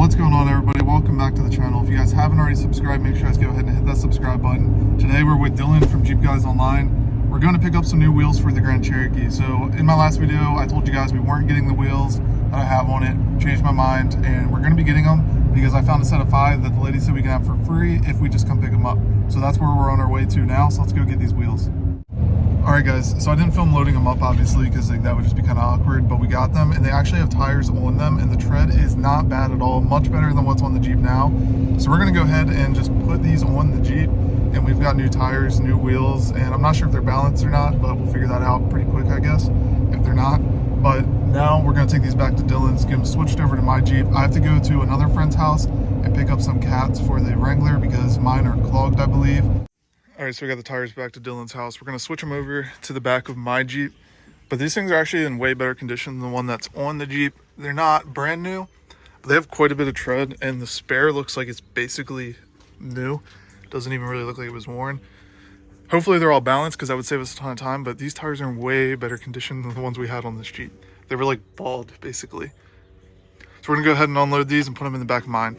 What's going on, everybody? Welcome back to the channel. If you guys haven't already subscribed, make sure you guys go ahead and hit that subscribe button. Today we're with Dylan from Jeep Guys Online. We're going to pick up some new wheels for the Grand Cherokee. So in my last video I told you guys we weren't getting the wheels that I have on it. Changed my mind and we're going to be getting them because I found a set of 5 that the lady said we can have for free if we just come pick them up. So that's where we're on our way to now, so let's go get these wheels. Alright guys, so I didn't film loading them up obviously because that would just be kind of awkward, but we got them and they actually have tires on them and the tread is not bad at all, much better than what's on the Jeep now. So we're going to go ahead and just put these on the Jeep, and we've got new tires, new wheels, and I'm not sure if they're balanced or not, but we'll figure that out pretty quick I guess, if they're not. But now we're going to take these back to Dylan's, get them switched over to my Jeep. I have to go to another friend's house and pick up some cats for the Wrangler because mine are clogged, I believe. All right, so we got the tires back to Dylan's house. We're gonna switch them over to the back of my Jeep, but these things are actually in way better condition than the one that's on the Jeep. They're not brand new, but they have quite a bit of tread, and the spare looks like it's basically new. Doesn't even really look like it was worn. Hopefully they're all balanced because that would save us a ton of time, but these tires are in way better condition than the ones we had on this Jeep. They were like bald, basically. So we're gonna go ahead and unload these and put them in the back of mine.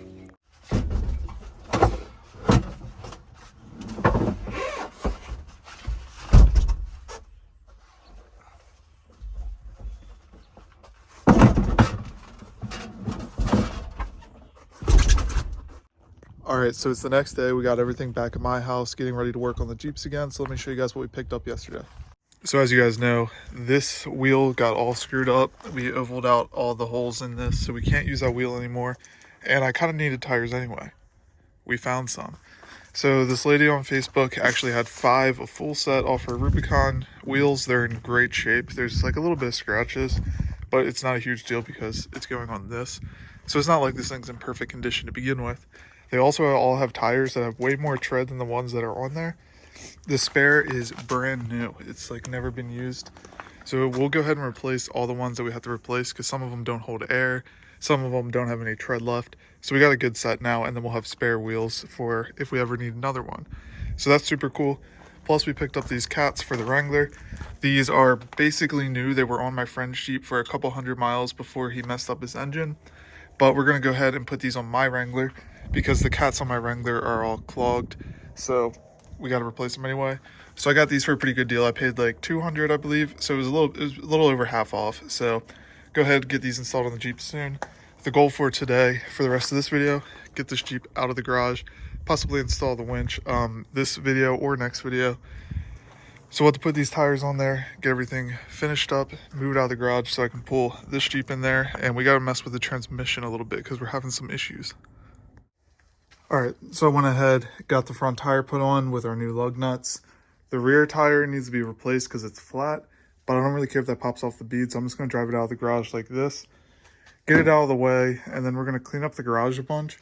All right, so it's the next day. We got everything back at my house, getting ready to work on the Jeeps again. So let me show you guys what we picked up yesterday. So as you guys know, this wheel got all screwed up. We ovaled out all the holes in this, so we can't use that wheel anymore. And I kind of needed tires anyway. We found some. So this lady on Facebook actually had 5, a full set off her Rubicon wheels. They're in great shape. There's like a little bit of scratches, but it's not a huge deal because it's going on this. So it's not like this thing's in perfect condition to begin with. They also all have tires that have way more tread than the ones that are on there. The spare is brand new. It's like never been used. So we'll go ahead and replace all the ones that we have to replace because some of them don't hold air. Some of them don't have any tread left. So we got a good set now, and then we'll have spare wheels for if we ever need another one. So that's super cool. Plus we picked up these cats for the Wrangler. These are basically new. They were on my friend's Jeep for a couple 100 miles before he messed up his engine. But we're going to go ahead and put these on my Wrangler because the cats on my Wrangler are all clogged. So we got to replace them anyway. So I got these for a pretty good deal. I paid like $200, I believe. So it was a little over half off. So go ahead and get these installed on the Jeep soon. The goal for today, for the rest of this video, get this Jeep out of the garage, possibly install the winch this video or next video. So we'll have to put these tires on there, get everything finished up, move it out of the garage so I can pull this Jeep in there. And we got to mess with the transmission a little bit because we're having some issues. All right, so I went ahead, got the front tire put on with our new lug nuts. The rear tire needs to be replaced because it's flat, but I don't really care if that pops off the bead, so I'm just going to drive it out of the garage like this, get it out of the way, and then we're going to clean up the garage a bunch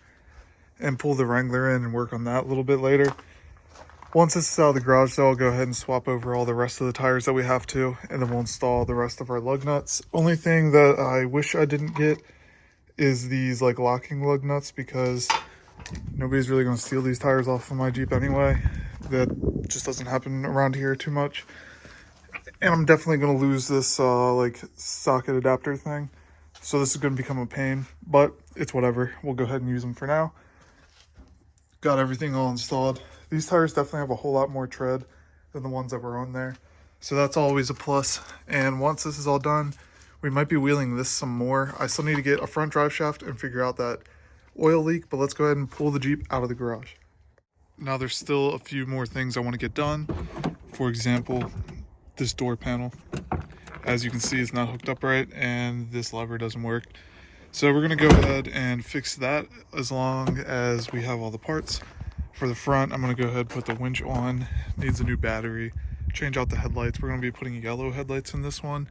and pull the Wrangler in and work on that a little bit later. Once this is out of the garage, though, I'll go ahead and swap over all the rest of the tires that we have to, and then we'll install the rest of our lug nuts. Only thing that I wish I didn't get is these like locking lug nuts because nobody's really going to steal these tires off of my Jeep anyway. That just doesn't happen around here too much. And I'm definitely going to lose this like socket adapter thing. So this is going to become a pain, but it's whatever. We'll go ahead and use them for now. Got everything all installed. These tires definitely have a whole lot more tread than the ones that were on there. So that's always a plus. And once this is all done, we might be wheeling this some more. I still need to get a front drive shaft and figure out that oil leak, but let's go ahead and pull the Jeep out of the garage. Now there's still a few more things I want to get done. For example, this door panel. As you can see, it's not hooked up right and this lever doesn't work. So we're going to go ahead and fix that as long as we have all the parts. For the front, I'm going to go ahead and put the winch on. Needs a new battery. Change out the headlights. We're going to be putting yellow headlights in this one.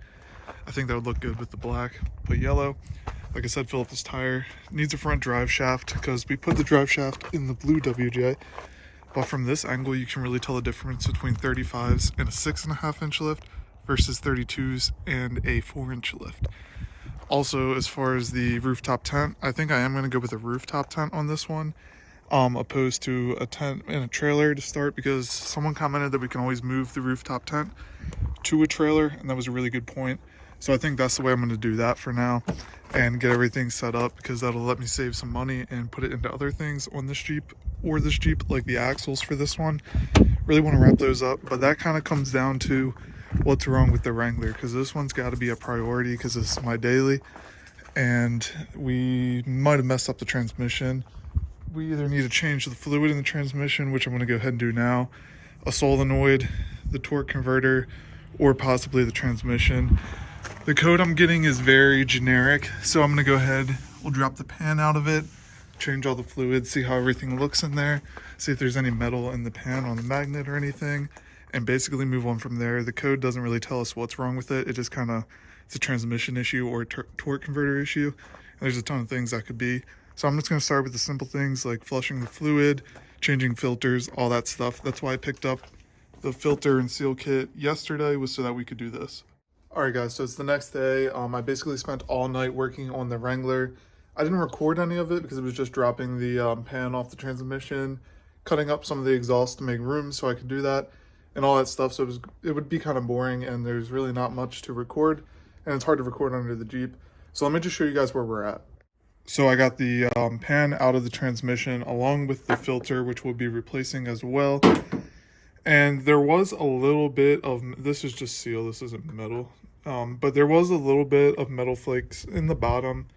I think that would look good with the black. Put yellow. Like I said, fill up this tire. Needs a front drive shaft because we put the drive shaft in the blue WJ. But from this angle, you can really tell the difference between 35s and a 6.5 inch lift versus 32s and a 4-inch lift. Also, as far as the rooftop tent, I think I am going to go with a rooftop tent on this one, opposed to a tent in a trailer to start, because someone commented that we can always move the rooftop tent to a trailer, and that was a really good point. So I think that's the way I'm going to do that for now and get everything set up, because that'll let me save some money and put it into other things on this Jeep, or this Jeep, like the axles for this one. Really want to wrap those up, but that kind of comes down to what's wrong with the Wrangler, because this one's got to be a priority because this is my daily, and we might have messed up the transmission. We either need to change the fluid in the transmission, which I'm going to go ahead and do now, a solenoid, the torque converter, or possibly the transmission. The code I'm getting is very generic, so I'm going to go ahead, we'll drop the pan out of it, change all the fluids, see how everything looks in there, see if there's any metal in the pan on the magnet or anything, and basically move on from there. The code doesn't really tell us what's wrong with it. It just kind of, it's a transmission issue or a torque converter issue. And there's a ton of things that could be. So I'm just going to start with the simple things like flushing the fluid, changing filters, all that stuff. That's why I picked up the filter and seal kit yesterday, was so that we could do this. All right, guys, so it's the next day. I basically spent all night working on the Wrangler. I didn't record any of it because it was just dropping the pan off the transmission, cutting up some of the exhaust to make room so I could do that, and all that stuff. So it would be kind of boring, and there's really not much to record, and it's hard to record under the Jeep. So let me just show you guys where we're at. So I got the pan out of the transmission along with the filter, which we'll be replacing as well. And there was a little bit of, this is just seal, this isn't metal, but there was a little bit of metal flakes in the bottom,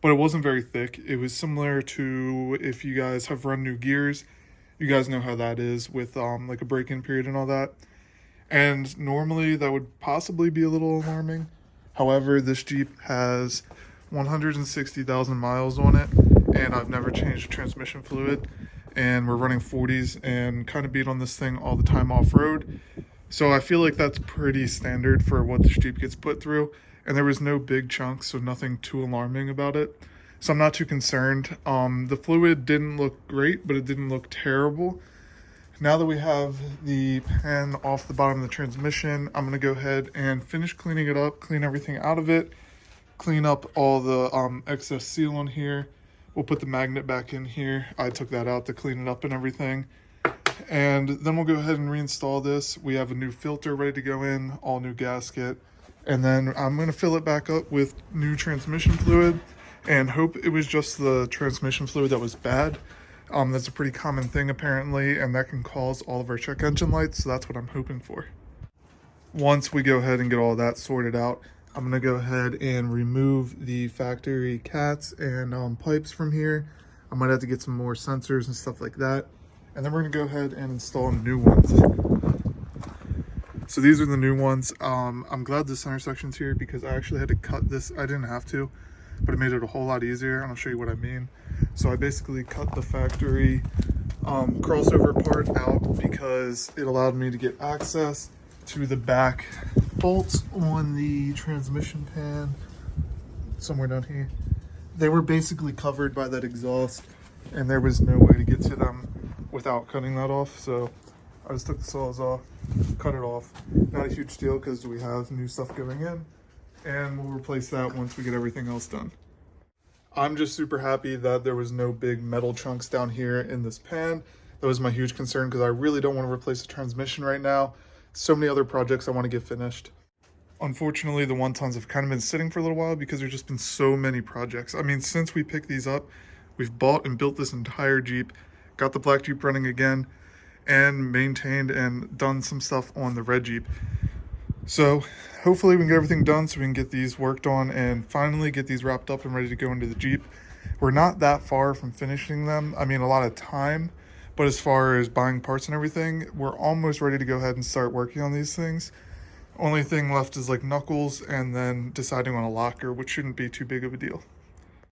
but it wasn't very thick. It was similar to, if you guys have run new gears, you guys know how that is with like a break-in period and all that. And normally that would possibly be a little alarming. However, this Jeep has 160,000 miles on it, and I've never changed transmission fluid, and we're running 40s and kind of beat on this thing all the time off-road. So I feel like that's pretty standard for what this Jeep gets put through, and there was no big chunks, so nothing too alarming about it. So I'm not too concerned. The fluid didn't look great, but it didn't look terrible. Now that we have the pan off the bottom of the transmission, I'm gonna go ahead and finish cleaning it up, clean everything out of it, clean up all the excess seal on here. We'll put the magnet back in here. I took that out to clean it up and everything. And then we'll go ahead and reinstall this. We have a new filter ready to go in, all new gasket. And then I'm gonna fill it back up with new transmission fluid and hope it was just the transmission fluid that was bad. That's a pretty common thing apparently, and that can cause all of our check engine lights, so that's what I'm hoping for. Once we go ahead and get all that sorted out, I'm gonna go ahead and remove the factory cats and pipes from here. I might have to get some more sensors and stuff like that. And then we're gonna go ahead and install new ones. So these are the new ones. I'm glad this center section's here because I actually had to cut this. I didn't have to, but it made it a whole lot easier, and I'll show you what I mean. So I basically cut the factory crossover part out because it allowed me to get access to the back bolts on the transmission pan, somewhere down here. They were basically covered by that exhaust, and there was no way to get to them without cutting that off. So I just took the saws off, cut it off. Not a huge deal because we have new stuff going in, and we'll replace that once we get everything else done. I'm just super happy that there was no big metal chunks down here in this pan. That was my huge concern because I really don't want to replace the transmission right now. So many other projects I want to get finished. Unfortunately, the 1-tons have kind of been sitting for a little while because there's just been so many projects. I mean, since we picked these up, we've bought and built this entire Jeep, got the black Jeep running again, and maintained and done some stuff on the red Jeep. So hopefully we can get everything done so we can get these worked on and finally get these wrapped up and ready to go into the Jeep. We're not that far from finishing them. I mean, a lot of time, but as far as buying parts and everything, we're almost ready to go ahead and start working on these things. Only thing left is like knuckles and then deciding on a locker, which shouldn't be too big of a deal.